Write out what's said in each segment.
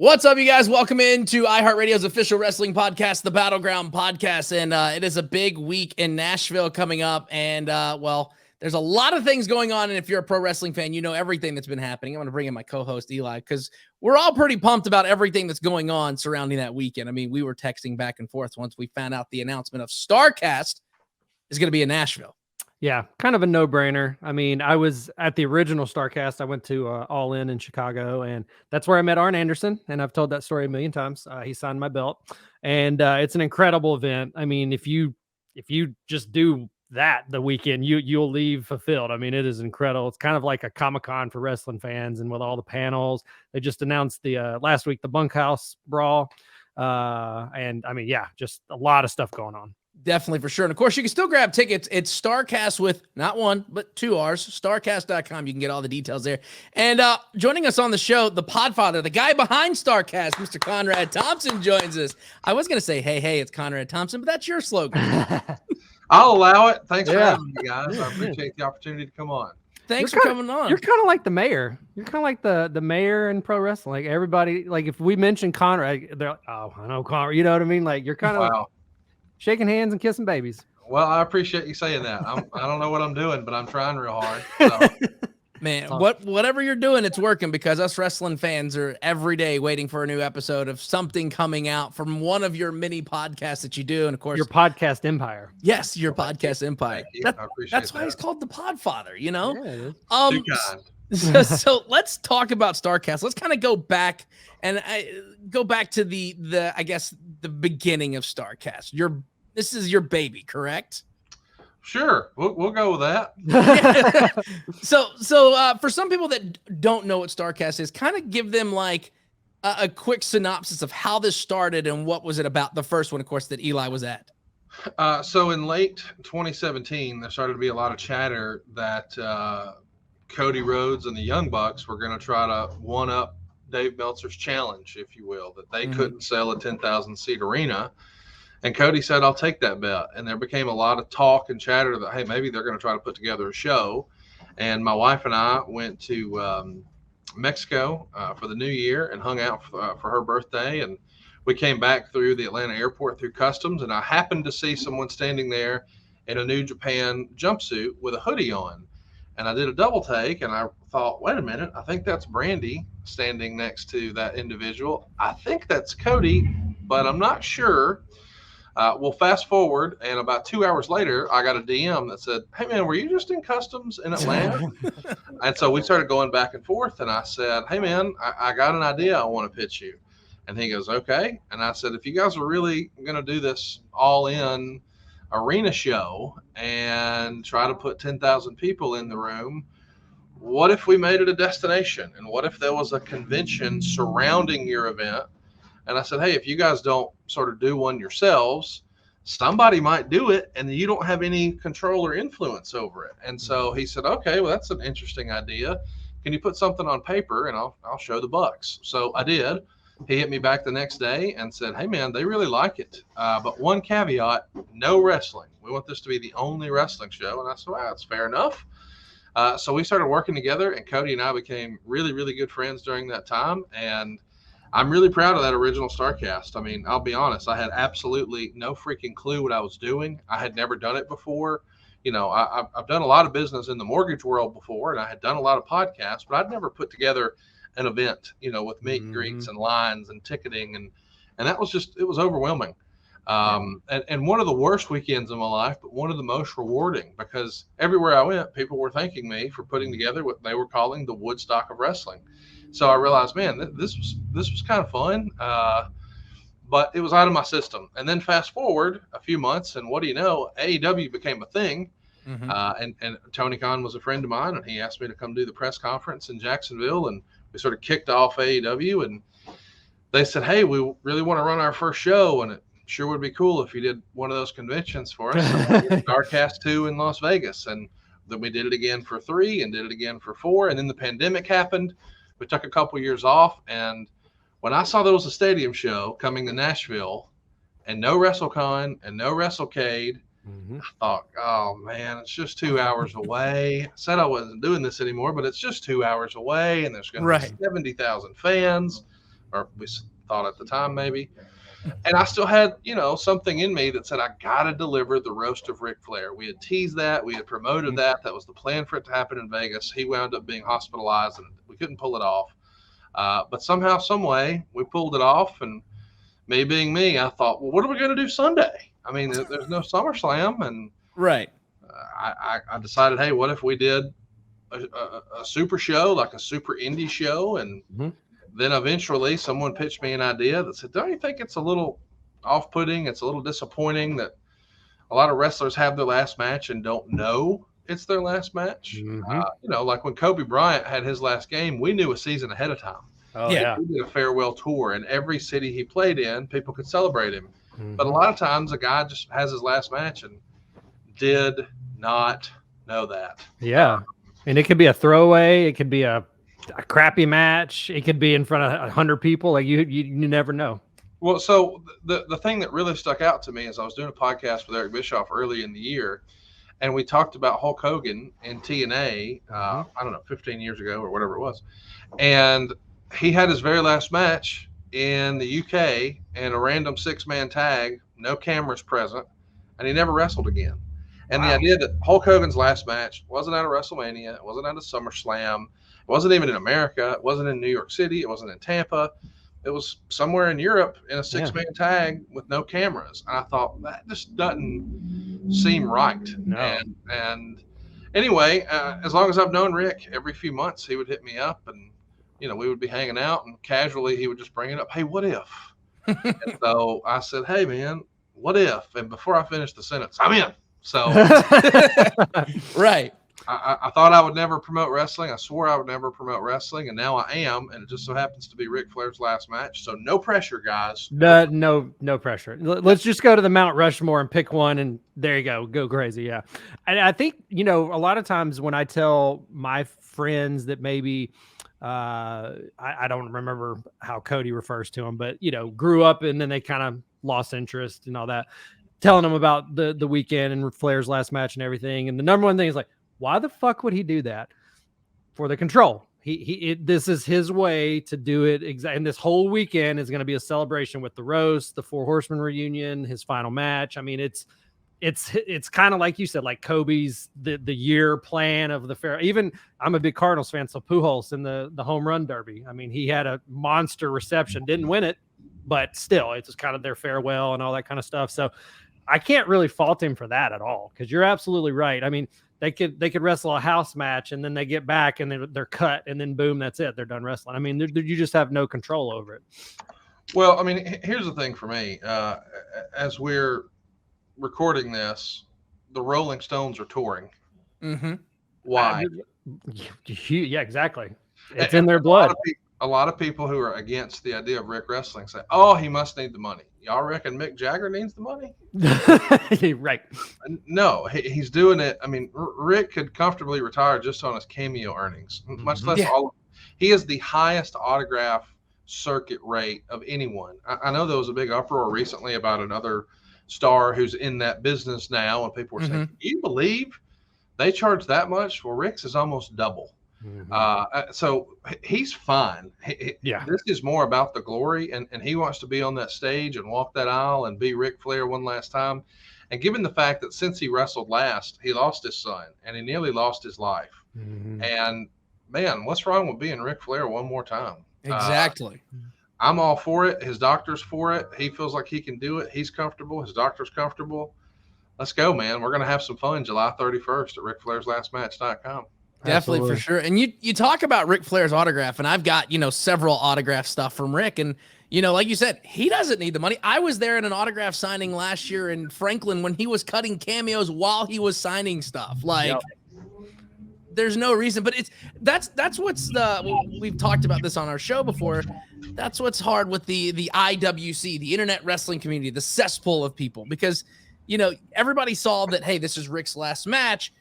What's up, you guys? Welcome into iHeartRadio's official wrestling podcast, the Battleground Podcast. And it is a big week in Nashville coming up. And, there's a lot of things going on. And if you're a pro wrestling fan, you know everything that's been happening. I'm going to bring in my co-host, Eli, because we're all pretty pumped about everything that's going on surrounding that weekend. I mean, we were texting back and forth once we found out the announcement of Starrcast is going to be in Nashville. Yeah, kind of a no-brainer. I mean, I was at the original Starrcast. I went to All In Chicago, and that's where I met Arn Anderson, and I've told that story a million times. He signed my belt, and it's an incredible event. I mean, if you just do that the weekend, you'll leave fulfilled. I mean, it is incredible. It's kind of like a Comic-Con for wrestling fans, and with all the panels. They just announced the last week the Bunkhouse Brawl, and I mean, yeah, just a lot of stuff going on. Definitely, for sure. And of course, you can still grab tickets. It's Starrcast with not one, but two R's, starrcast.com. You can get all the details there. And joining us on the show, the Podfather, the guy behind Starrcast, Mr. Conrad Thompson joins us. I was going to say, hey, it's Conrad Thompson, but that's your slogan. I'll allow it. Thanks for having me, guys. I appreciate the opportunity to come on. Thanks for coming on. You're kind of like the mayor. You're kind of like the mayor in pro wrestling. Like everybody, like if we mention Conrad, they're like, oh, I know Conrad. You know what I mean? Like you're kind of like, shaking hands and kissing babies. Well, I appreciate you saying that. I don't know what I'm doing, but I'm trying real hard. So. Man, whatever you're doing, it's working, because us wrestling fans are every day waiting for a new episode of something coming out from one of your many podcasts that you do. And of course, your podcast empire. Yes, your podcast empire. That's why he's called the Podfather, you know? Yeah, too kind. So let's talk about Starrcast. Let's kind of go back and go back to the I guess the beginning of Starrcast. This is your baby, correct? Sure, we'll go with that. So for some people that don't know what Starrcast is, kind of give them like a quick synopsis of how this started and what was it about. The first one, of course, that Eli was at. So in late 2017, there started to be a lot of chatter that Cody Rhodes and the Young Bucks were going to try to one-up Dave Meltzer's challenge, if you will, that they couldn't sell a 10,000-seat arena. And Cody said, I'll take that bet. And there became a lot of talk and chatter that, hey, maybe they're going to try to put together a show. And my wife and I went to Mexico for the new year and hung out for her birthday. And we came back through the Atlanta airport through customs. And I happened to see someone standing there in a New Japan jumpsuit with a hoodie on. And I did a double take, and I thought, wait a minute, I think that's Brandy standing next to that individual. I think that's Cody, but I'm not sure. Well, fast forward, and about 2 hours later, I got a DM that said, hey, man, were you just in customs in Atlanta? And so we started going back and forth, and I said, hey, man, I got an idea I want to pitch you. And he goes, okay. And I said, if you guys are really going to do this all-in arena show and try to put 10,000 people in the room, what if we made it a destination? And what if there was a convention surrounding your event? And I said, hey, if you guys don't sort of do one yourselves, somebody might do it, and you don't have any control or influence over it. And so he said, okay, well, that's an interesting idea. Can you put something on paper, and I'll show the Bucks? So I did. He hit me back the next day and said, hey, man, they really like it. But one caveat, no wrestling. We want this to be the only wrestling show. And I said, well, that's fair enough. So we started working together, and Cody and I became really, really good friends during that time. And I'm really proud of that original Starrcast. I mean, I'll be honest, I had absolutely no freaking clue what I was doing. I had never done it before. You know, I've done a lot of business in the mortgage world before, and I had done a lot of podcasts, but I'd never put together an event, you know, with meet and greets and lines and ticketing. And that was just, it was overwhelming. And one of the worst weekends of my life, but one of the most rewarding, because everywhere I went, people were thanking me for putting together what they were calling the Woodstock of wrestling. So I realized, man, this was kind of fun, but it was out of my system. And then fast forward a few months, and what do you know, AEW became a thing. And Tony Khan was a friend of mine, and he asked me to come do the press conference in Jacksonville, and we sort of kicked off AEW, and they said, hey, we really want to run our first show, and it sure would be cool if you did one of those conventions for us. Starrcast 2 in Las Vegas. And then we did it again for 3 and did it again for 4. And then the pandemic happened. We took a couple years off. And when I saw there was a stadium show coming to Nashville and no WrestleCon and no WrestleCade, I thought, oh, man, it's just 2 hours away. I said I wasn't doing this anymore, but it's just 2 hours away, and there's going to be 70,000 fans. or we thought at the time maybe. And I still had, something in me that said, I got to deliver the roast of Ric Flair. We had teased that. We had promoted that. That was the plan for it to happen in Vegas. He wound up being hospitalized and we couldn't pull it off. But somehow, some way, we pulled it off. And me being me, I thought, well, what are we going to do Sunday? I mean, there's no SummerSlam. And right. I decided, hey, what if we did a super show, like a super indie show? And then eventually someone pitched me an idea that said, don't you think it's a little off-putting? It's a little disappointing that a lot of wrestlers have their last match and don't know it's their last match. Like when Kobe Bryant had his last game, we knew a season ahead of time. Oh, yeah. He did a farewell tour, and every city he played in, people could celebrate him. But a lot of times a guy just has his last match and did not know that. Yeah. And it could be a throwaway. It could be a crappy match. It could be in front of 100 people. Like you never know. Well, so the thing that really stuck out to me is I was doing a podcast with Eric Bischoff early in the year, and we talked about Hulk Hogan in TNA, I don't know, 15 years ago or whatever it was. And he had his very last match in the UK in a random 6-man tag, no cameras present, and he never wrestled again. And the idea that Hulk Hogan's last match wasn't at a WrestleMania, it wasn't at a SummerSlam, it wasn't even in America, it wasn't in New York City, it wasn't in Tampa, it was somewhere in Europe in a 6-man tag with no cameras. And I thought, that just doesn't seem right. No. And anyway, as long as I've known Rick, every few months he would hit me up and, we would be hanging out, and casually he would just bring it up. Hey, what if? And so I said, hey, man, what if? And before I finished the sentence, I'm in. So right. I thought I would never promote wrestling. I swore I would never promote wrestling, and now I am. And it just so happens to be Ric Flair's last match. So no pressure, guys. No pressure. Let's just go to the Mount Rushmore and pick one, and there you go crazy. Yeah, and I think a lot of times when I tell my friends that maybe I don't remember how Cody refers to him, but grew up and then they kind of lost interest and all that. Telling them about the weekend and Flair's last match and everything, and the number one thing is like, why the fuck would he do that? For the control. This is his way to do it. And this whole weekend is going to be a celebration with the roast, the 4 Horsemen reunion, his final match. I mean, it's kind of like you said, like Kobe's the year plan of the fair. Even I'm a big Cardinals fan, so Pujols in the home run derby. I mean, he had a monster reception, didn't win it, but still, it's just kind of their farewell and all that kind of stuff. So I can't really fault him for that at all, because you're absolutely right. I mean, they could wrestle a house match and then they get back and they're cut and then boom, that's it. They're done wrestling. I mean, you just have no control over it. Well, I mean, here's the thing for me. As we're recording this, the Rolling Stones are touring. Why? Yeah, exactly. It's in their blood. A lot of people who are against the idea of Rick wrestling say, oh, he must need the money. Y'all reckon Mick Jagger needs the money? Right. No, he's doing it. I mean, Rick could comfortably retire just on his cameo earnings, much less all. He is the highest autograph circuit rate of anyone. I know there was a big uproar recently about another star who's in that business now, and people were saying, "Do you believe they charge that much?" Well, Rick's is almost double. So he's fine. This is more about the glory, and he wants to be on that stage and walk that aisle and be Ric Flair one last time. And given the fact that since he wrestled last, he lost his son and he nearly lost his life. And man, what's wrong with being Ric Flair one more time? Exactly. I'm all for it. His doctor's for it. He feels like he can do it. He's comfortable. His doctor's comfortable. Let's go, man. We're going to have some fun July 31st at RicFlairsLastMatch.com. Definitely. Absolutely. For sure. And you talk about Ric Flair's autograph, and I've got, several autograph stuff from Rick. And, like you said, he doesn't need the money. I was there in an autograph signing last year in Franklin when he was cutting cameos while he was signing stuff. Like, there's no reason, but that's what's we've talked about this on our show before. That's what's hard with the IWC, the internet wrestling community, the cesspool of people, because, everybody saw that, hey, this is Rick's last match.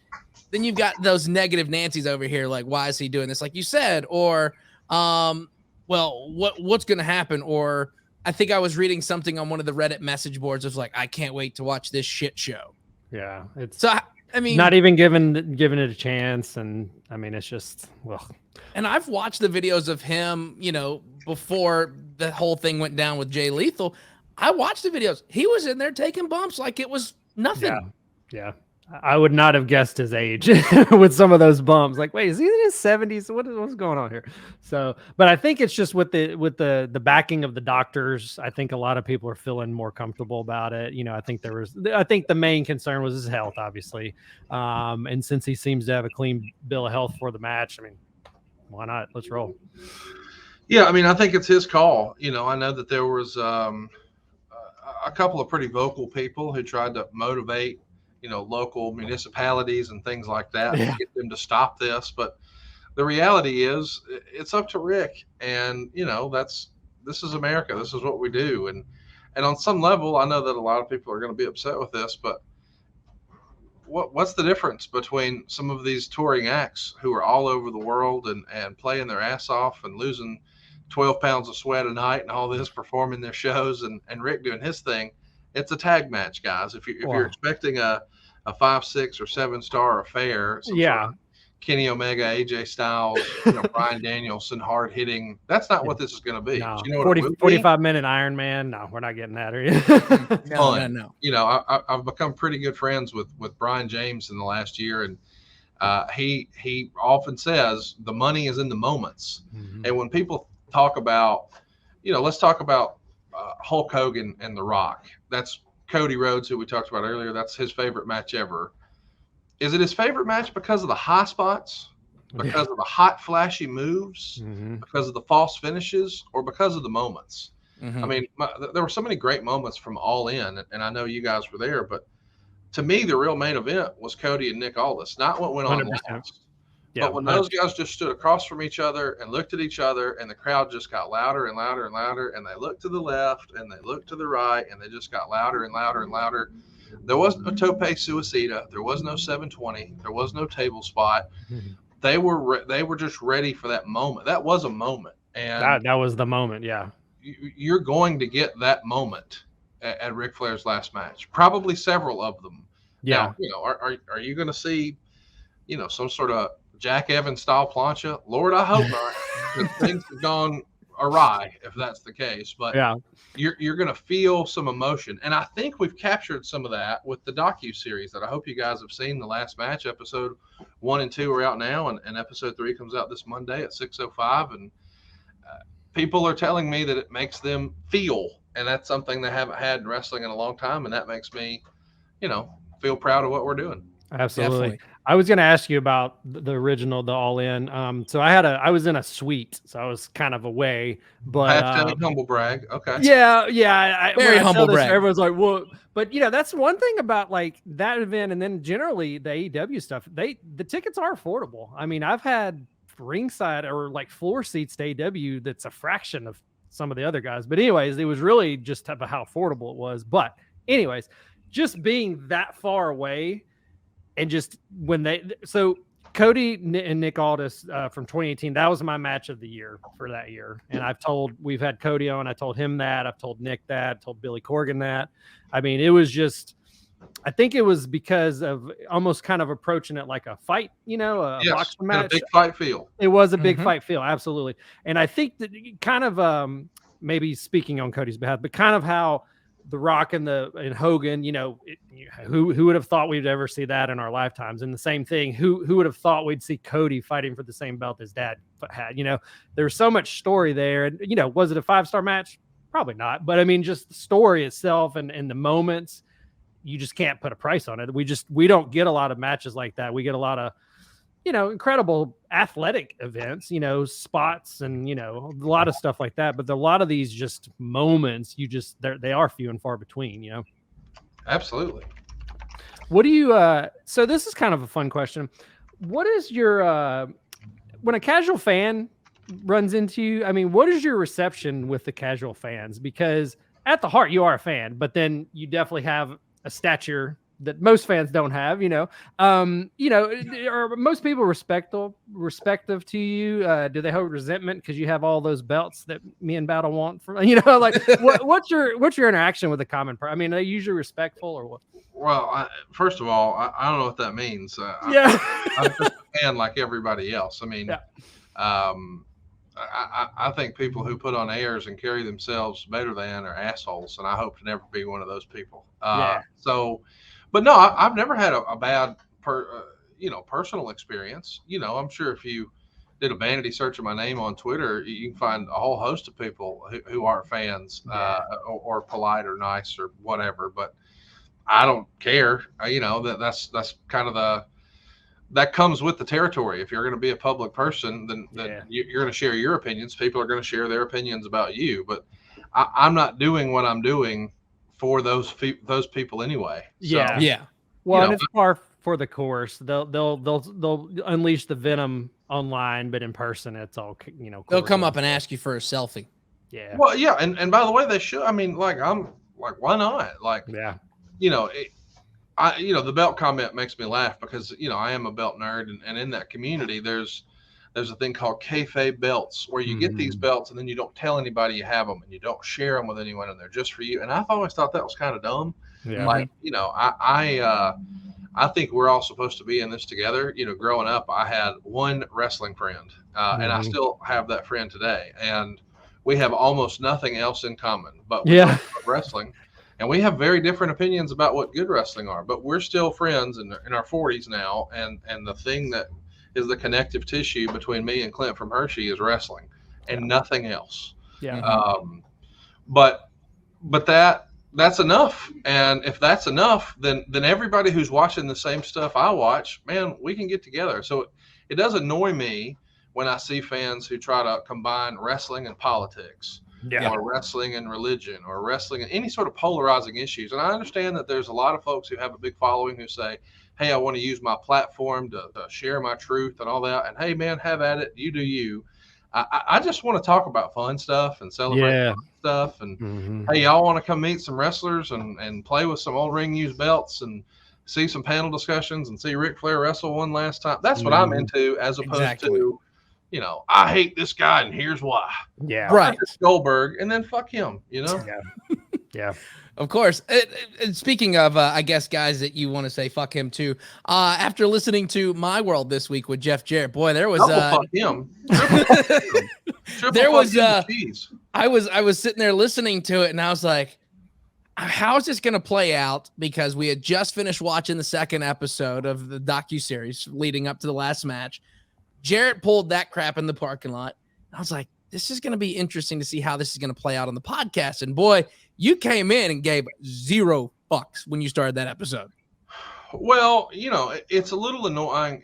Then you've got those negative Nancy's over here, like, why is he doing this? Like you said, or, well, what's going to happen? Or I think I was reading something on one of the Reddit message boards. It was like, I can't wait to watch this shit show. Yeah. It's so, I mean, not even giving it a chance. And I mean, it's just, well, and I've watched the videos of him, before the whole thing went down with Jay Lethal, I watched the videos. He was in there taking bumps like it was nothing. Yeah. I would not have guessed his age with some of those bumps. Like, wait, is he in his 70s? What's going on here? So, but I think it's just with the backing of the doctors. I think a lot of people are feeling more comfortable about it. I think the main concern was his health, obviously. And since he seems to have a clean bill of health for the match, I mean, why not? Let's roll. Yeah, I mean, I think it's his call. I know that there was a couple of pretty vocal people who tried to motivate local municipalities and things like that to get them to stop this. But the reality is it's up to Rick. And, this is America. This is what we do. And on some level, I know that a lot of people are going to be upset with this, but what's the difference between some of these touring acts who are all over the world and playing their ass off and losing 12 pounds of sweat a night and all this, performing their shows, and Rick doing his thing? It's a tag match, guys. If you're expecting a 5, 6, or 7-star affair, sort of Kenny Omega, AJ Styles, Bryan Danielson, hard hitting, that's not what this is going to be. No. You know what 45-minute Iron Man. No, we're not getting that. Are you? No. I've become pretty good friends with Brian James in the last year, and he often says the money is in the moments. Mm-hmm. And when people talk about, let's talk about Hulk Hogan and The Rock. That's Cody Rhodes, who we talked about earlier. That's his favorite match ever. Is it his favorite match because of the high spots, because of the hot, flashy moves, because of the false finishes, or because of the moments? Mm-hmm. I mean, there were so many great moments from All In, and I know you guys were there, but to me, the real main event was Cody and Nick Aldis, not what went on last. Yeah, but when those guys just stood across from each other and looked at each other, and the crowd just got louder and louder and louder, and they looked to the left and they looked to the right, and they just got louder and louder and louder. There wasn't a tope suicida. There was no 720. There was no table spot. Mm-hmm. They were just ready for that moment. That was a moment, and that was the moment. Yeah, you're going to get that moment at Ric Flair's last match. Probably several of them. Yeah. Now, are you going to see, some sort of Jack Evans style plancha? Lord, I hope not. Things have gone awry if that's the case. But you're going to feel some emotion, and I think we've captured some of that with the docu-series that I hope you guys have seen. The last match, episode 1 and 2 are out now, and episode 3 comes out this Monday at 6:05. And people are telling me that it makes them feel, and that's something they haven't had in wrestling in a long time, and that makes me, feel proud of what we're doing. Absolutely. Definitely. I was going to ask you about the original, the All In. So I was in a suite, so I was kind of away. But humble brag. Okay. Yeah. Very humble brag. Everyone's like, "Well," but that's one thing about like that event, and then generally the AEW stuff. The tickets are affordable. I mean, I've had ringside or like floor seats to AEW that's a fraction of some of the other guys. But anyways, it was really just about how affordable it was. But anyways, just being that far away. And just so Cody and Nick Aldis from 2018, that was my match of the year for that year. And we've had Cody on. I told him that. I've told Nick that. Told Billy Corgan that. I mean, it was just, I think it was because of almost kind of approaching it like a fight, boxing match. A big fight feel. It was a big fight feel, absolutely. And I think that kind of maybe speaking on Cody's behalf, but kind of how The Rock and Hogan, who would have thought we'd ever see that in our lifetimes? And the same thing, who would have thought we'd see Cody fighting for the same belt his dad had? There's so much story there. And, was it a 5-star match? Probably not. But I mean, just the story itself and the moments, you just can't put a price on it. We don't get a lot of matches like that. We get a lot of, incredible athletic events, spots and, a lot of stuff like that. But a lot of these just moments, they are few and far between, Absolutely. What do you, so this is kind of a fun question. What is your, when a casual fan runs into you, I mean, what is your reception with the casual fans? Because at the heart, you are a fan, but then you definitely have a stature that most fans don't have, are most people respective to you? Do they hold resentment because you have all those belts that me and Battle want from, what's your interaction with the common person? I mean, are they usually respectful or what? Well, first of all, I don't know what that means. I'm just a fan like everybody else. I mean, I think people who put on airs and carry themselves better than are assholes, and I hope to never be one of those people. So, but no, I've never had a bad personal experience. I'm sure if you did a vanity search of my name on Twitter, you can find a whole host of people who aren't fans, or polite or nice or whatever. But I don't care. That's kind of that comes with the territory. If you're going to be a public person, then you're going to share your opinions. People are going to share their opinions about you. But I'm not doing what I'm doing for those people anyway. Well, and it's par for the course. They'll unleash the venom online, but in person, it's all They'll come up and ask you for a selfie. Yeah. Well, yeah, and by the way, they should. I mean, I'm like, why not? Like, the belt comment makes me laugh because I am a belt nerd, and in that community, there's a thing called kayfabe belts where you get these belts and then you don't tell anybody you have them and you don't share them with anyone and they're just for you. And I've always thought that was kind of dumb. Yeah. Like, I think we're all supposed to be in this together. Growing up, I had one wrestling friend, and I still have that friend today. And we have almost nothing else in common, but we love wrestling. And we have very different opinions about what good wrestling are, but we're still friends in our 40s now. And the thing that is the connective tissue between me and Clint from Hershey is wrestling and nothing else. Yeah. But that's enough. And if that's enough, then everybody who's watching the same stuff I watch, man, we can get together. So it does annoy me when I see fans who try to combine wrestling and politics. Or wrestling and religion, or wrestling and any sort of polarizing issues. And I understand that there's a lot of folks who have a big following who say, hey, I want to use my platform to share my truth and all that. And hey, man, have at it. You do you. I just want to talk about fun stuff and celebrate fun stuff. And hey, y'all want to come meet some wrestlers and play with some old ring used belts and see some panel discussions and see Ric Flair wrestle one last time. That's what I'm into, as opposed to, I hate this guy and here's why. Yeah. Right. Goldberg, and then fuck him, Yeah. Of course. And speaking of, I guess, guys that you want to say fuck him too, after listening to My World this week with Jeff Jarrett, boy, there was fuck him. There was I was sitting there listening to it and I was like, how is this going to play out? Because we had just finished watching the second episode of the docuseries leading up to the last match. Jarrett pulled that crap in the parking lot. I was like, this is going to be interesting to see how this is going to play out on the podcast. And boy, you came in and gave 0 fucks when you started that episode. Well, it's a little annoying.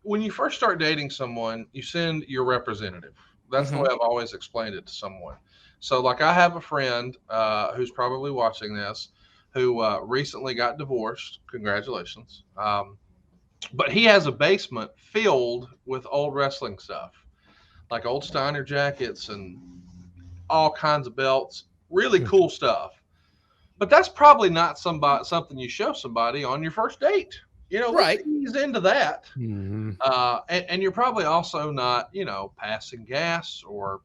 When you first start dating someone, you send your representative. That's the way I've always explained it to someone. So like I have a friend who's probably watching this who recently got divorced. Congratulations. But he has a basement filled with old wrestling stuff, like old Steiner jackets and all kinds of belts, really cool stuff. But that's probably not something you show somebody on your first date. Right? He's into that, and you're probably also not, passing gas or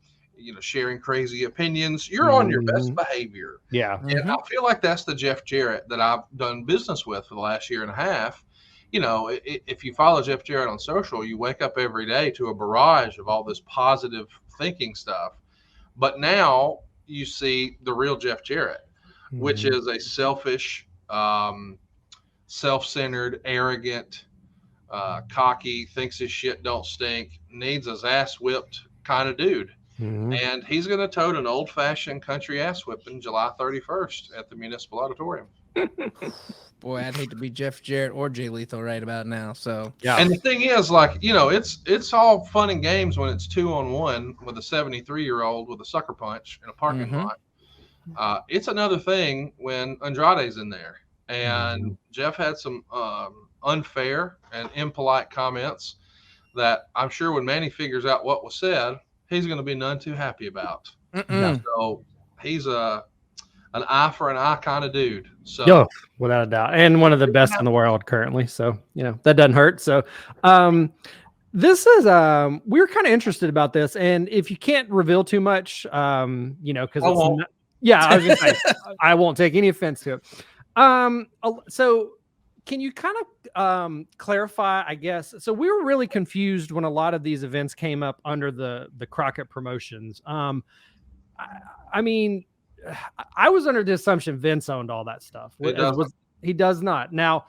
sharing crazy opinions. You're on your best behavior. Yeah, and I feel like that's the Jeff Jarrett that I've done business with for the last year and a half. If you follow Jeff Jarrett on social, you wake up every day to a barrage of all this positive thinking stuff. But now you see the real Jeff Jarrett, which is a selfish, self-centered, arrogant, cocky, thinks his shit don't stink, needs his ass whipped kind of dude. And he's going to tote an old-fashioned country ass whipping July 31st at the Municipal Auditorium. Boy, I'd hate to be Jeff Jarrett or Jay Lethal right about now. So And the thing is, it's all fun and games when it's 2-on-1 with a 73-year-old with a sucker punch in a parking lot. It's another thing when Andrade's in there. And Jeff had some unfair and impolite comments that I'm sure when Manny figures out what was said, he's going to be none too happy about. So he's an eye for an eye kind of dude. So without a doubt, and one of the best in the world currently. So that doesn't hurt. So this is we were kind of interested about this, and if you can't reveal too much, because I was gonna say I won't take any offense to it. So can you kind of clarify, I guess? So we were really confused when a lot of these events came up under the Crockett Promotions. I mean, I was under the assumption Vince owned all that stuff. He does not. Now,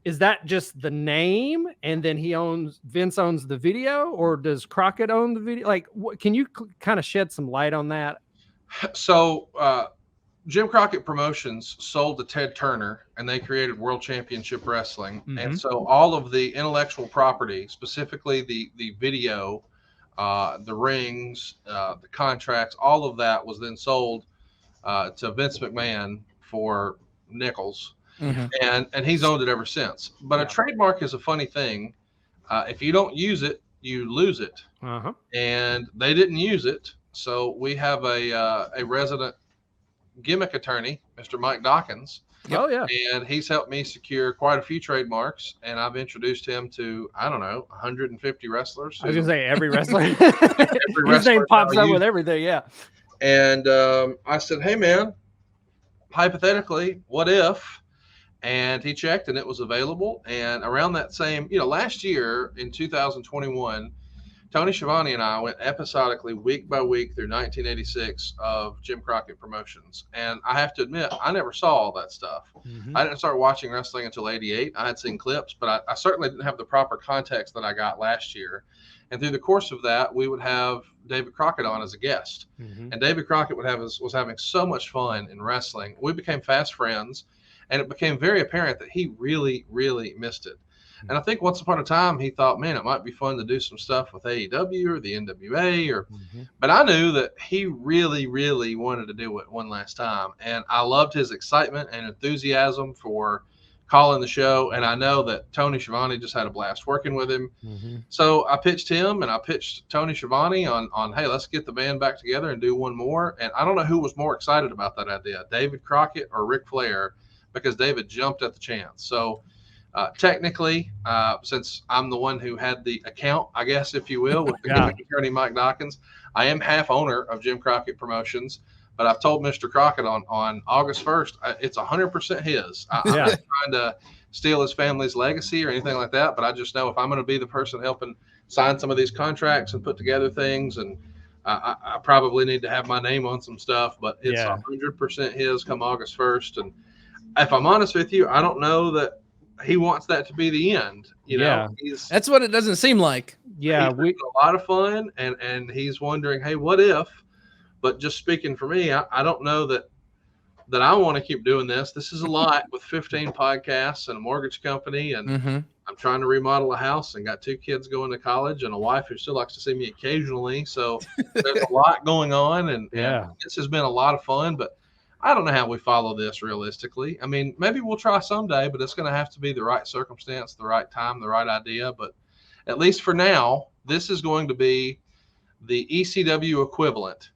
is that just the name, and then Vince owns the video, or does Crockett own the video? Like, can you kind of shed some light on that? So, Jim Crockett Promotions sold to Ted Turner, and they created World Championship Wrestling. Mm-hmm. And so all of the intellectual property, specifically the video, the rings, the contracts, all of that was then sold to Vince McMahon for nickels. Mm-hmm. And he's owned it ever since. But a trademark is a funny thing. If you don't use it, you lose it. Uh-huh. And they didn't use it. So we have a resident gimmick attorney, Mr. Mike Dawkins. Oh, yeah. And he's helped me secure quite a few trademarks. And I've introduced him to, 150 wrestlers. I was going to say every wrestler. His name pops up with everything, yeah. And I said, hey, man, hypothetically, what if? And he checked, and it was available. And around that same, last year in 2021, Tony Schiavone and I went episodically week by week through 1986 of Jim Crockett Promotions. And I have to admit, I never saw all that stuff. Mm-hmm. I didn't start watching wrestling until 88. I had seen clips, but I certainly didn't have the proper context that I got last year. And through the course of that, we would have David Crockett on as a guest. Mm-hmm. And David Crockett was having so much fun in wrestling. We became fast friends, and it became very apparent that he really, really missed it. And I think once upon a time he thought, man, it might be fun to do some stuff with AEW or the NWA, but I knew that he really, really wanted to do it one last time. And I loved his excitement and enthusiasm for calling the show. And I know that Tony Schiavone just had a blast working with him. Mm-hmm. So I pitched him, and I pitched Tony Schiavone on, hey, let's get the band back together and do one more. And I don't know who was more excited about that idea, David Crockett or Ric Flair, because David jumped at the chance. So technically, since I'm the one who had the account, I guess, if you will, with the attorney Mike Dawkins, I am half owner of Jim Crockett Promotions. But I've told Mr. Crockett on August 1st, it's 100% his. I'm not trying to steal his family's legacy or anything like that. But I just know if I'm going to be the person helping sign some of these contracts and put together things, and I probably need to have my name on some stuff. But it's 100% his come August 1st. And if I'm honest with you, I don't know that he wants that to be the end. That's what it doesn't seem like. Yeah, we a lot of fun, and he's wondering, hey, what if? But just speaking for me, I don't know that I want to keep doing this. This is a lot with 15 podcasts and a mortgage company, and I'm trying to remodel a house and got 2 kids going to college and a wife who still likes to see me occasionally. So there's a lot going on, and this has been a lot of fun, but I don't know how we follow this realistically. I mean, maybe we'll try someday, but it's going to have to be the right circumstance, the right time, the right idea. But at least for now, this is going to be the ECW equivalent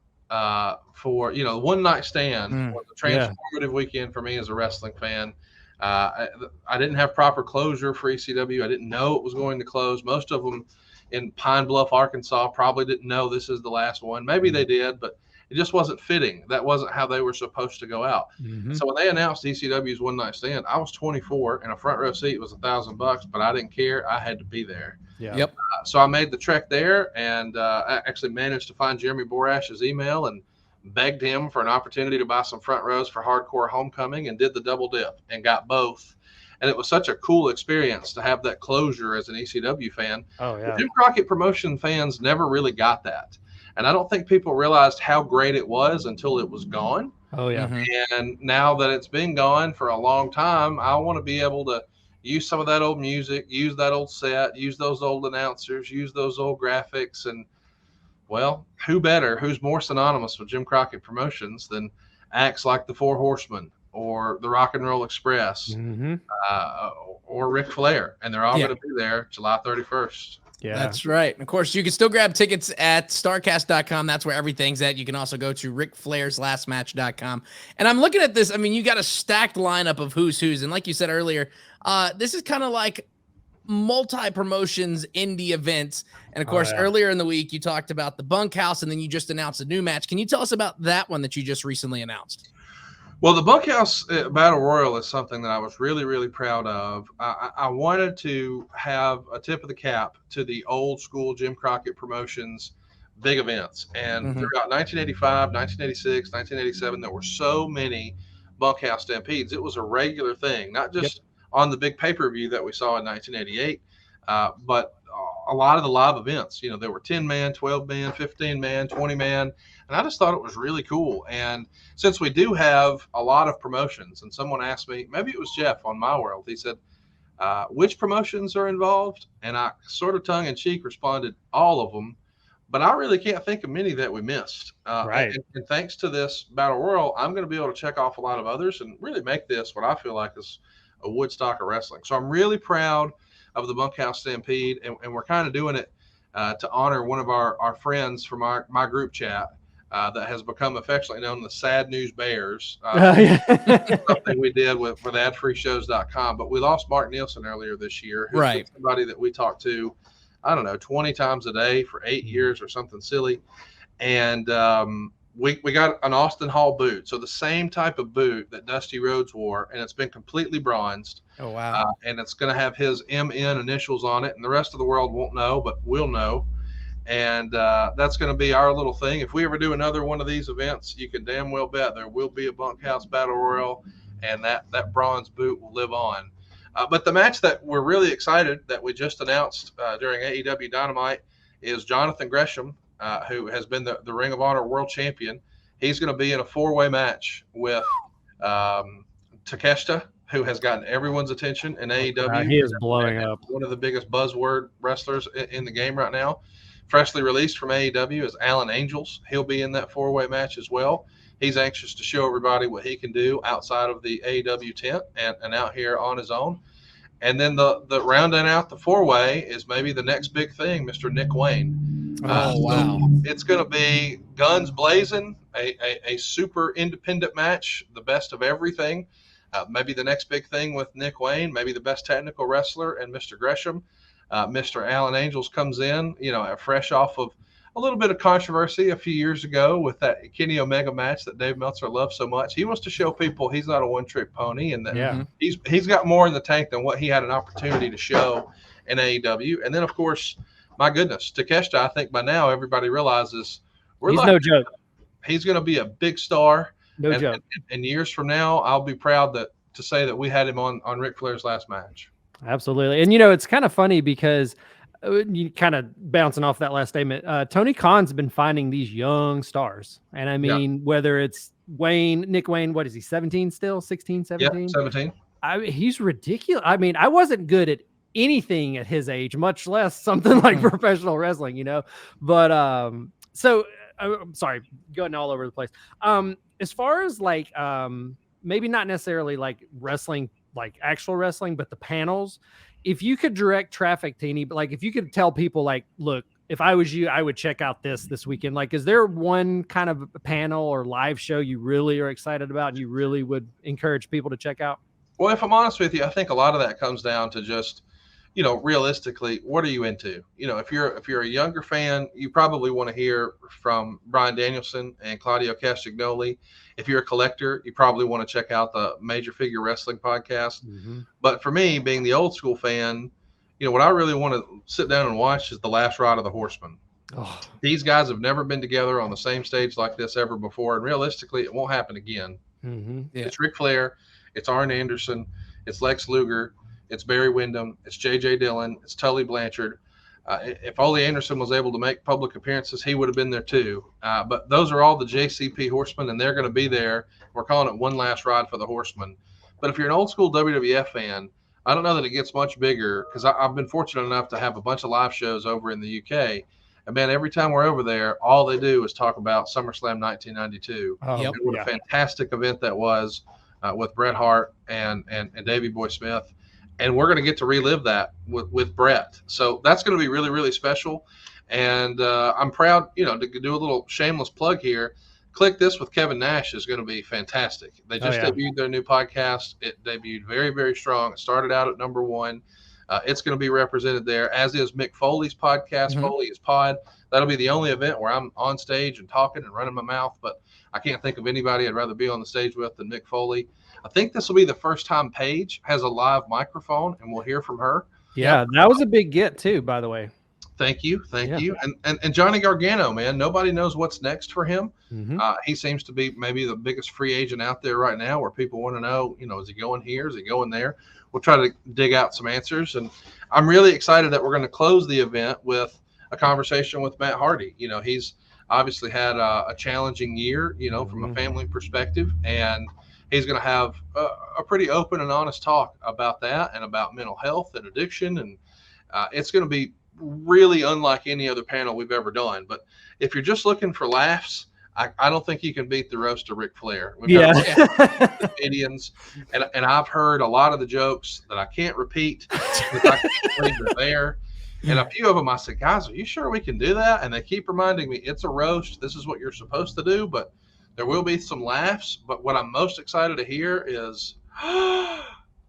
for, one night stand, or the transformative weekend for me as a wrestling fan. I didn't have proper closure for ECW. I didn't know it was going to close. Most of them in Pine Bluff, Arkansas, probably didn't know this is the last one. Maybe they did, but it just wasn't fitting. That wasn't how they were supposed to go out. Mm-hmm. So when they announced ECW's one night stand, I was 24 and a front row seat was $1,000, but I didn't care. I had to be there. Yeah. Yep. So I made the trek there, and I actually managed to find Jeremy Borash's email and begged him for an opportunity to buy some front rows for Hardcore Homecoming, and did the double dip and got both. And it was such a cool experience to have that closure as an ECW fan. Oh, yeah. The Jim Crockett Promotion fans never really got that. And I don't think people realized how great it was until it was gone. Oh, yeah. Mm-hmm. And now that it's been gone for a long time, I want to be able to use some of that old music, use that old set, use those old announcers, use those old graphics. And, well, who's more synonymous with Jim Crockett Promotions than acts like the Four Horsemen or the Rock and Roll Express, or Ric Flair. And they're all going to be there July 31st. Yeah, that's right. And of course, you can still grab tickets at Starrcast.com. That's where everything's at. You can also go to RicFlairsLastMatch.com. And I'm looking at this. I mean, you got a stacked lineup of who's. And like you said earlier, this is kind of like multi-promotions indie events. And of course, earlier in the week, you talked about the Bunkhouse, and then you just announced a new match. Can you tell us about that one that you just recently announced? Well, the Bunkhouse Battle Royal is something that I was really, really proud of. I wanted to have a tip of the cap to the old school Jim Crockett Promotions big events. And throughout 1985, 1986, 1987, there were so many Bunkhouse Stampedes. It was a regular thing, not just on the big pay-per-view that we saw in 1988, but a lot of the live events. You know, there were 10-man, 12-man, 15-man, 20-man. And I just thought it was really cool. And since we do have a lot of promotions, and someone asked me, maybe it was Jeff on My World, he said, which promotions are involved? And I sort of tongue in cheek responded, all of them. But I really can't think of many that we missed. Right. And thanks to this Battle Royal, I'm going to be able to check off a lot of others and really make this what I feel like is a Woodstock of wrestling. So I'm really proud of the Bunkhouse Stampede, and we're kind of doing it to honor one of our friends from my group chat. That has become affectionately known as the Sad News Bears. Something we did with adfreeshows.com. But we lost Mark Nielsen earlier this year. Who's somebody that we talked to, I don't know, 20 times a day for 8 years or something silly. And we got an Austin Hall boot. So the same type of boot that Dusty Rhodes wore, and it's been completely bronzed. Oh, wow. And it's going to have his MN initials on it. And the rest of the world won't know, but we'll know. And that's going to be our little thing. If we ever do another one of these events, you can damn well bet there will be a Bunkhouse Battle Royal, and that bronze boot will live on. But the match that we're really excited that we just announced during AEW Dynamite is Jonathan Gresham, who has been the Ring of Honor World Champion. He's going to be in a four-way match with Takeshita, who has gotten everyone's attention in AEW. He is blowing up. One of the biggest buzzword wrestlers in the game right now. Freshly released from AEW is Alan Angels. He'll be in that four-way match as well. He's anxious to show everybody what he can do outside of the AEW tent and out here on his own. And then the rounding out the four-way is maybe the next big thing, Mr. Nick Wayne. Wow. So it's going to be guns blazing, a super independent match, the best of everything. Maybe the next big thing with Nick Wayne, maybe the best technical wrestler and Mr. Gresham. Mr. Alan Angels comes in, fresh off of a little bit of controversy a few years ago with that Kenny Omega match that Dave Meltzer loves so much. He wants to show people he's not a one-trick pony, and that he's got more in the tank than what he had an opportunity to show in AEW. And then, of course, my goodness, Takeshita, I think by now everybody realizes he's no joke. He's going to be a big star. No joke. And years from now, I'll be proud to say that we had him on Ric Flair's last match. Absolutely. And, it's kind of funny because you kind of bouncing off that last statement. Tony Khan's been finding these young stars. And I mean, whether it's Nick Wayne, what is he, 17 still? 16, 17? Yeah, 17. He's ridiculous. I mean, I wasn't good at anything at his age, much less something like professional wrestling, But I'm sorry, going all over the place. As far as like, maybe not necessarily like wrestling, like actual wrestling, but the panels, if you could direct traffic to any, like if you could tell people like, look, if I was you, I would check out this weekend. Like, is there one kind of panel or live show you really are excited about and you really would encourage people to check out? Well, if I'm honest with you, I think a lot of that comes down to just, realistically, what are you into? If you're a younger fan, you probably want to hear from Bryan Danielson and Claudio Castagnoli. If you're a collector, you probably want to check out the Major Figure Wrestling podcast. Mm-hmm. But for me, being the old school fan, what I really want to sit down and watch is the last ride of the Horsemen. Oh. These guys have never been together on the same stage like this ever before. And realistically, it won't happen again. Mm-hmm. Yeah. It's Ric Flair. It's Arn Anderson. It's Lex Luger. It's Barry Windham. It's J.J. Dillon. It's Tully Blanchard. If Ole Anderson was able to make public appearances, he would have been there too. But those are all the JCP Horsemen, and they're going to be there. We're calling it one last ride for the Horsemen. But if you're an old school WWF fan, I don't know that it gets much bigger because I've been fortunate enough to have a bunch of live shows over in the UK. And, man, every time we're over there, all they do is talk about SummerSlam 1992. And what a fantastic event that was with Bret Hart and Davey Boy Smith. And we're going to get to relive that with Bret. So that's going to be really, really special. And I'm proud, to do a little shameless plug here. Click This with Kevin Nash is going to be fantastic. They just debuted their new podcast. It debuted very, very strong. It started out at number 1. It's going to be represented there, as is Mick Foley's podcast. Foley is Pod. That'll be the only event where I'm on stage and talking and running my mouth, but I can't think of anybody I'd rather be on the stage with than Mick Foley. I think this will be the first time Paige has a live microphone, and we'll hear from her. Yeah, that was a big get too, by the way. Thank you. And Johnny Gargano, man, nobody knows what's next for him. He seems to be maybe the biggest free agent out there right now, where people want to know, is he going here? Is he going there? We'll try to dig out some answers. And I'm really excited that we're going to close the event with a conversation with Matt Hardy. He's obviously had a challenging year, from a family perspective, and he's going to have a pretty open and honest talk about that and about mental health and addiction. And it's going to be really unlike any other panel we've ever done. But if you're just looking for laughs, I don't think you can beat the roast of Ric Flair. We've got the comedians, and I've heard a lot of the jokes that I can't repeat because I can't believe they're there. And a few of them I said, guys, are you sure we can do that? And they keep reminding me, it's a roast. This is what you're supposed to do. But there will be some laughs. But what I'm most excited to hear is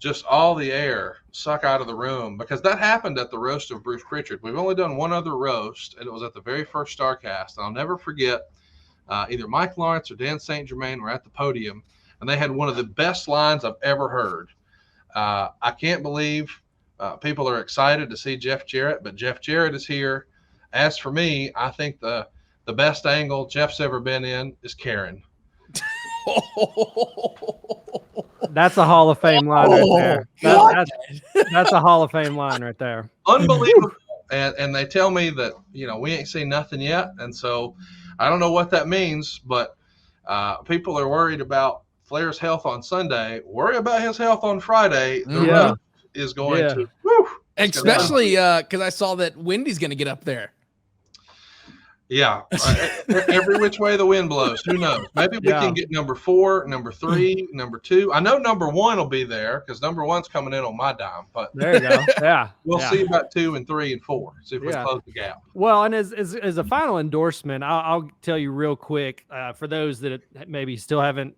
just all the air suck out of the room, because that happened at the roast of Bruce Pritchard. We've only done one other roast, and it was at the very first Starrcast. And I'll never forget, either Mike Lawrence or Dan St. Germain were at the podium, and they had one of the best lines I've ever heard. I can't believe people are excited to see Jeff Jarrett, but Jeff Jarrett is here. As for me, I think the best angle Jeff's ever been in is Karen. That's a Hall of Fame line right there. That's a Hall of Fame line right there. Unbelievable. And they tell me that, we ain't seen nothing yet. And so I don't know what that means, but people are worried about Flair's health on Sunday. Worry about his health on Friday. The road is going to. Whew, especially because I saw that Wendy's going to get up there. Yeah. Every which way the wind blows. Who knows? Maybe we can get number 4, number 3, number 2. I know number 1 will be there because number 1's coming in on my dime. But there you go. Yeah. We'll see about 2 and 3 and 4. See if we close the gap. Well, and as a final endorsement, I'll tell you real quick, for those that maybe still haven't,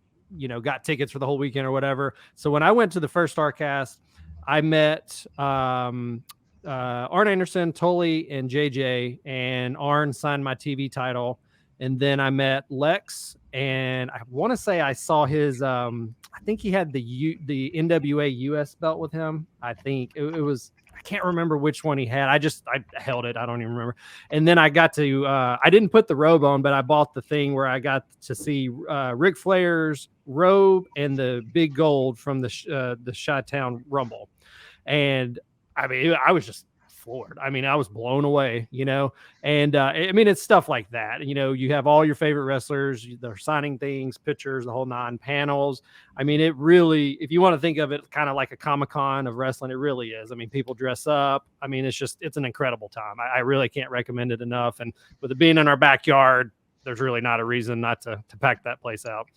got tickets for the whole weekend or whatever. So when I went to the first Starrcast, I met Arn Anderson, Tully, and JJ, and Arn signed my TV title. And then I met Lex, and I want to say I saw his, I think he had the NWA US belt with him. I think it was, I can't remember which one he had. I held it. I don't even remember. And then I got to, I didn't put the robe on, but I bought the thing where I got to see Ric Flair's robe and the big gold from the Chi-Town Rumble. And I mean, I was just floored. I mean, I was blown away, and I mean, it's stuff like that. You have all your favorite wrestlers, they're signing things, pictures, the whole 9 panels. I mean, it really, if you want to think of it kind of like a Comic-Con of wrestling, it really is. I mean, people dress up. I mean, it's an incredible time. I really can't recommend it enough. And with it being in our backyard, there's really not a reason not to pack that place out.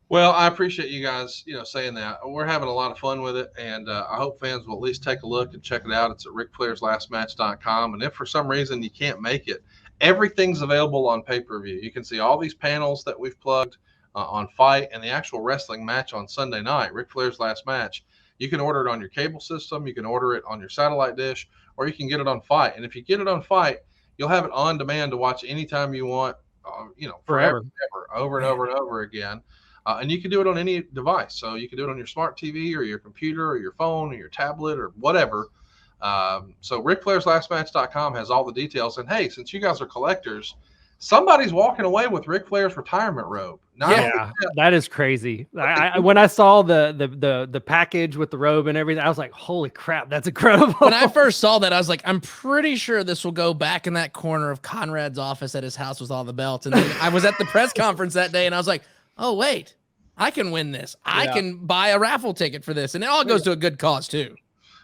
Well, I appreciate you guys, saying that. We're having a lot of fun with it, and I hope fans will at least take a look and check it out. It's at RicFlairsLastMatch.com, and if for some reason you can't make it, everything's available on pay-per-view. You can see all these panels that we've plugged on Fight and the actual wrestling match on Sunday night, Ric Flair's Last Match. You can order it on your cable system, you can order it on your satellite dish, or you can get it on Fight. And if you get it on Fight, you'll have it on demand to watch anytime you want, forever, over and over and over again. And you can do it on any device. So you can do it on your smart TV or your computer or your phone or your tablet or whatever. So RicFlairsLastMatch.com has all the details. And hey, since you guys are collectors, somebody's walking away with Ric Flair's retirement robe. That is crazy. When I saw the package with the robe and everything, I was like, holy crap, that's incredible. When I first saw that, I was like, I'm pretty sure this will go back in that corner of Conrad's office at his house with all the belts. And then I was at the press conference that day and I was like, oh, wait, I can win this. I can buy a raffle ticket for this. And it all goes to a good cause, too.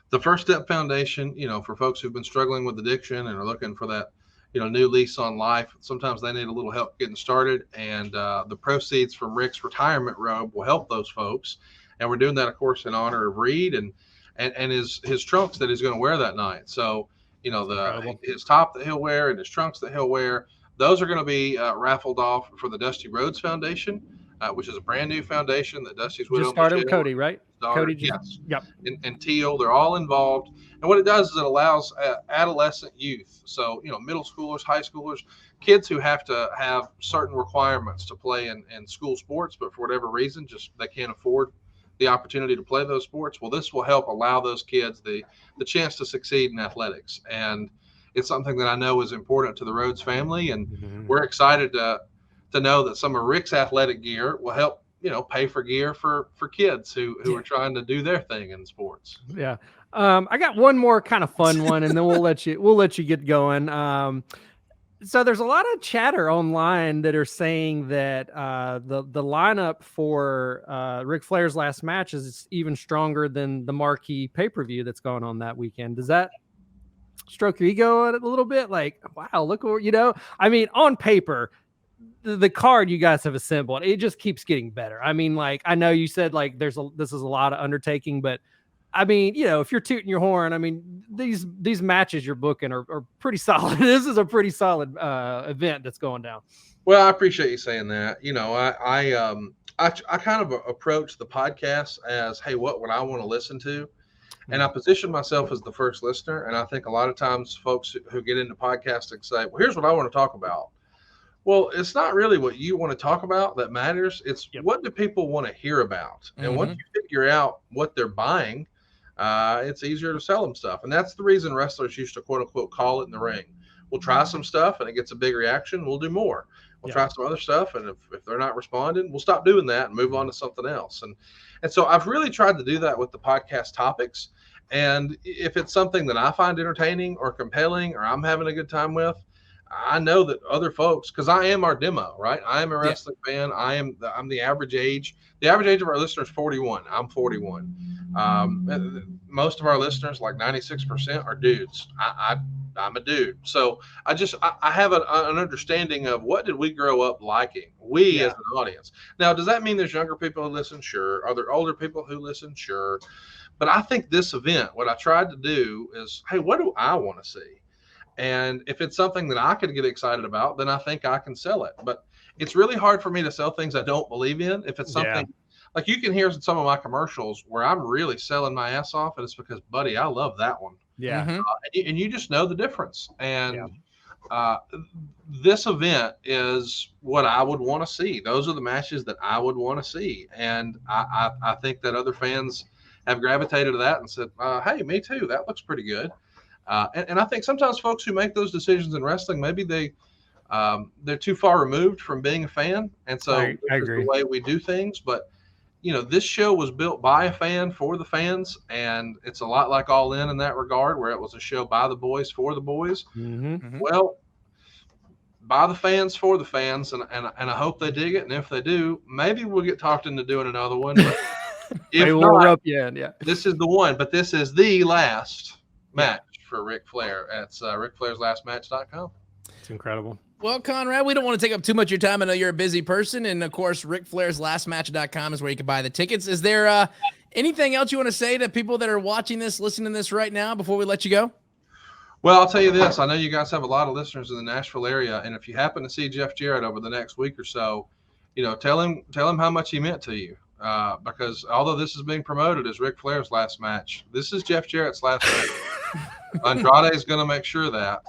The First Step Foundation, for folks who've been struggling with addiction and are looking for that, new lease on life, sometimes they need a little help getting started. And the proceeds from Ric's retirement robe will help those folks. And we're doing that, of course, in honor of Reed and his trunks that he's going to wear that night. So, his top that he'll wear and his trunks that he'll wear, those are going to be raffled off for the Dusty Rhodes Foundation, which is a brand new foundation that Dusty's widow just started with Cody, right? daughter. Cody Yes. Yep. And Teal, they're all involved. And what it does is it allows adolescent youth, so middle schoolers, high schoolers, kids who have to have certain requirements to play in school sports, but for whatever reason, just they can't afford the opportunity to play those sports. Well, this will help allow those kids the chance to succeed in athletics. And it's something that I know is important to the Rhodes family. And we're excited to know that some of Ric's athletic gear will help pay for gear for kids who are trying to do their thing in sports. Yeah. I got one more kind of fun one, and then we'll let you get going. So there's a lot of chatter online that are saying that the lineup for Ric Flair's last match is even stronger than the marquee pay-per-view that's going on that weekend. Does that stroke your ego a little bit? Like, wow, look what, I mean, on paper, the card you guys have assembled, it just keeps getting better. I mean, like, I know you said like this is a lot of undertaking, but I mean, if you're tooting your horn, I mean, these matches you're booking are pretty solid. This is a pretty solid event that's going down. Well, I appreciate you saying that. I kind of approach the podcast as, hey, what would I want to listen to? And I position myself as the first listener. And I think a lot of times folks who get into podcasting say, well, here's what I want to talk about. Well, it's not really what you want to talk about that matters. It's what do people want to hear about? And once you figure out what they're buying, it's easier to sell them stuff. And that's the reason wrestlers used to, quote unquote, call it in the ring. We'll try some stuff and it gets a big reaction. We'll do more. We'll try some other stuff. And if they're not responding, we'll stop doing that and move on to something else. And so I've really tried to do that with the podcast topics. And if it's something that I find entertaining or compelling or I'm having a good time with, I know that other folks, because I am our demo, right? I am a wrestling fan. I'm the average age. The average age of our listeners is 41. I'm 41. Most of our listeners, like 96%, are dudes. I'm a dude. So I have an understanding of what did we grow up liking, as an audience. Now, does that mean there's younger people who listen? Sure. Are there older people who listen? Sure. But I think this event, what I tried to do is, hey, what do I want to see? And if it's something that I could get excited about, then I think I can sell it. But it's really hard for me to sell things I don't believe in. If it's something like you can hear in some of my commercials where I'm really selling my ass off, and it's because, buddy, I love that one. Yeah. And you just know the difference. And this event is what I would want to see. Those are the matches that I would want to see. And I think that other fans have gravitated to that and said, hey, me too. That looks pretty good. And I think sometimes folks who make those decisions in wrestling, maybe they're too far removed from being a fan. And so I agree. The way we do things. But, this show was built by a fan for the fans. And it's a lot like All In that regard, where it was a show by the boys for the boys. Well, by the fans for the fans. And I hope they dig it. And if they do, maybe we'll get talked into doing another one. But if not, this is the one. But this is the last match for Ric Flair. It's RicFlairsLastMatch.com. It's incredible. Well, Conrad, we don't want to take up too much of your time. I know you're a busy person. And, of course, RicFlairsLastMatch.com is where you can buy the tickets. Is there anything else you want to say to people that are watching this, listening to this right now before we let you go? Well, I'll tell you this. I know you guys have a lot of listeners in the Nashville area. And if you happen to see Jeff Jarrett over the next week or so, tell him how much he meant to you. Because although this is being promoted as Ric Flair's last match, this is Jeff Jarrett's last match. Andrade is going to make sure that.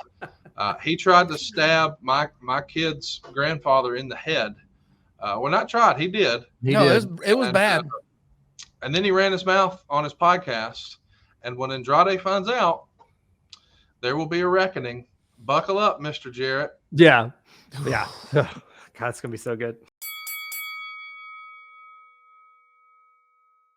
He tried to stab my kid's grandfather in the head. Well, not tried. He did. It was bad. And then he ran his mouth on his podcast. And when Andrade finds out, there will be a reckoning. Buckle up, Mr. Jarrett. Yeah. God, it's going to be so good.